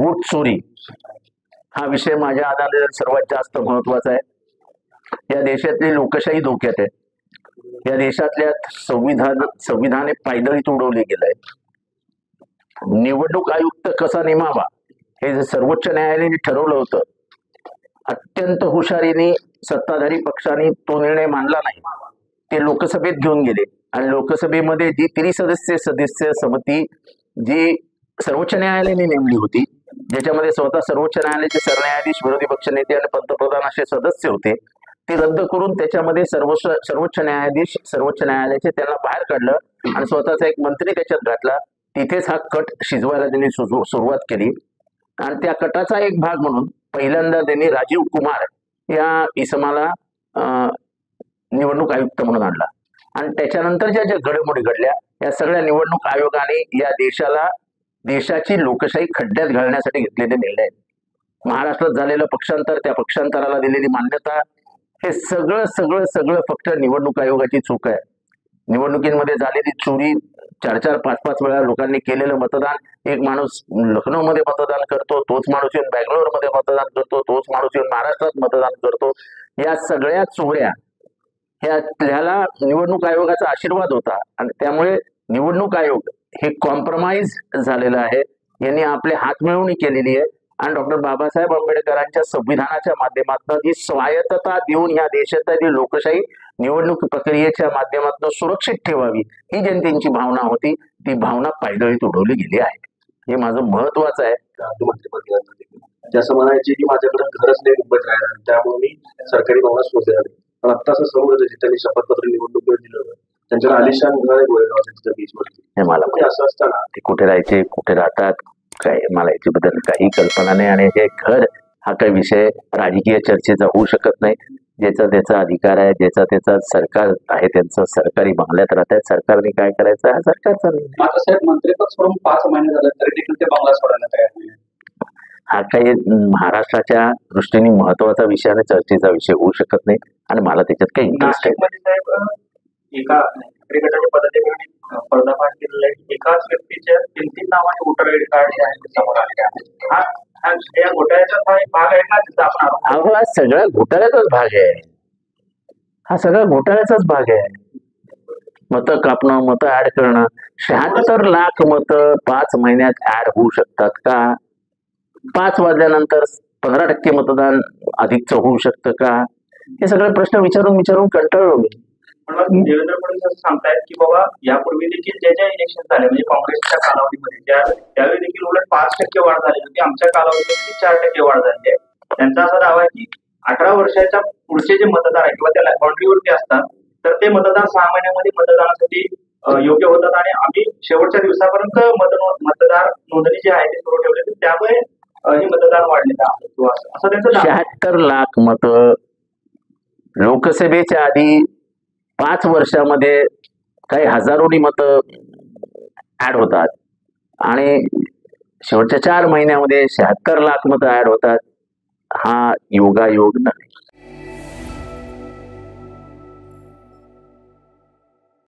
Vote चोरी हा विषय माझ्या आधारे सर्वात जास्त महत्वाचा आहे। या देशातली लोकशाही धोक्यात आहे। या देशातल्या संविधाने पायदळीत उडवले गेलंय। निवडणूक आयुक्त कसा नेमावा हे जे सर्वोच्च न्यायालयाने ठरवलं होतं, अत्यंत हुशारीने सत्ताधारी पक्षाने तो निर्णय मानला नाही। ते लोकसभेत घेऊन गेले आणि लोकसभेमध्ये जी सदस्य समिती जी सर्वोच्च न्यायालयाने नेमली होती, ज्याच्यामध्ये स्वतः सर्वोच्च न्यायालयाचे सरन्यायाधीश, विरोधी पक्षनेते आणि पंतप्रधान असे सदस्य होते, ते रद्द करून त्याच्यामध्ये सर्वोच्च न्यायाधीश, सर्वोच्च न्यायालयाचे त्यांना बाहेर काढलं आणि स्वतःचा एक मंत्री त्याच्यात घातला। तिथेच हा कट शिजवायला त्यांनी सुरुवात केली आणि त्या कटाचा एक भाग म्हणून पहिल्यांदा त्यांनी राजीव कुमार या इसमाला निवडणूक आयुक्त म्हणून आणला आणि त्याच्यानंतरच्या ज्या घडामोडी घडल्या, या सगळ्या निवडणूक आयोगाने या देशाची लोकशाही खड्ड्यात घालण्यासाठी घेतलेले निर्णय आहेत। महाराष्ट्रात झालेलं पक्षांतर, त्या पक्षांतराला दिलेली मान्यता, हे सगळं सगळं सगळं फक्त निवडणूक आयोगाची चूक आहे। निवडणुकीमध्ये झालेली चोरी, 4-4, 5-5 वेळा लोकांनी केलेलं मतदान, एक माणूस लखनौ मध्ये मतदान करतो, तोच माणूस येऊन बँगलोर मध्ये मतदान करतो, तोच माणूस येऊन महाराष्ट्रात मतदान करतो, या सगळ्या चोऱ्या ह्याला निवडणूक आयोगाचा आशीर्वाद होता आणि त्यामुळे निवडणूक आयोग हे कॉम्प्रोमाइज झालेलं आहे। यांनी आपले हातमिळवणी केलेली आहे आणि डॉक्टर बाबासाहेब आंबेडकरांच्या संविधानाच्या माध्यमातून ही स्वायत्तता देऊन या देशातील लोकशाही निवडणूक प्रक्रियेच्या माध्यमातून सुरक्षित ठेवावी, ही जनतेची भावना होती, ती भावना पायदळीत उडवली गेली आहे। हे माझं महत्वाचं आहे। जसं म्हणायचे की माझ्याकडे घरच नाही मुंबईत राहायला, त्यामुळे मी सरकारी भवनात शोधले जाते, पण आता असं समोर त्यांनी शपथपत्र निवडणूक दिलं, त्यांच्या आलिशान घर आहे गोरेगावच्या बीच वरती। हे मला असं असताना ते कुठे राहायचे, कुठे राहतात, काय मला याच्याबद्दल काही कल्पना नाही आणि हे घर हा काही विषय राजकीय चर्चेचा होऊ शकत नाही। ज्याचा त्याचा अधिकार आहे, ज्याचा त्याचा सरकार आहे, त्यांचं सरकारी बंगल्यात राहतात, सरकारने काय करायचं हा सरकारचा निर्णय। मात्र साहेब मंत्रिपद सोडून 5 महिने झाले तरी देखील ते बंगला सोडायला तयार नाही। हा काही महाराष्ट्राच्या दृष्टीने महत्वाचा विषय आणि चर्चेचा विषय होऊ शकत नाही आणि मला त्याच्यात काही इंटरेस्ट आहे। एका गटाच्या पदाधिकाऱ्यांनी पर्दाफाश केलेला आहे, एकाच व्यक्तीच्या 3-3 नावाने वोटर आयडी कार्ड समोर आले आहे। हा घोटाळ्याचा भाग आहे का, जिथं आपण हा सगळा घोटाळ्याचाच भाग आहे, हा सगळा घोटाळ्याचाच भाग आहे। मतं कापणं, मतं ऍड करणं, 76 लाख मतं 5 महिन्यात ऍड होऊ शकतात का? 5 वाजल्यानंतर 15% मतदान अधिकचं होऊ शकतं का? हे सगळे प्रश्न विचारून कंटाळलो मी। देवेंद्र फडणवीस असं सांगतायत की बाबा यापूर्वी देखील ज्या इलेक्शन झाले म्हणजे काँग्रेसच्या कालावधीमध्ये त्यावेळी देखील उलट 5% वाढ झाली होती, आमच्या कालावधीमध्ये 4% वाढ झाली आहे। त्यांचा असा दावा आहे की 18 वर्षाच्या पुढचे जे मतदार आहे किंवा त्या बाउंड्रीवरती असतात, तर ते मतदार 6 महिन्यामध्ये मतदानासाठी योग्य होतात आणि आम्ही शेवटच्या दिवसापर्यंत मतदार नोंदणी जी आहे ती सुरू ठेवली, त्यामुळे हे मतदार वाढलेलं आहे किंवा असं त्यांचं 76 लाख मतं लोकसभेच्या आधी 5 वर्षामध्ये काही हजारोनी मतं ऍड होतात आणि शेवटच्या 4 महिन्यामध्ये 76 लाख मतं ऍड होतात। हा योगायोग नाही।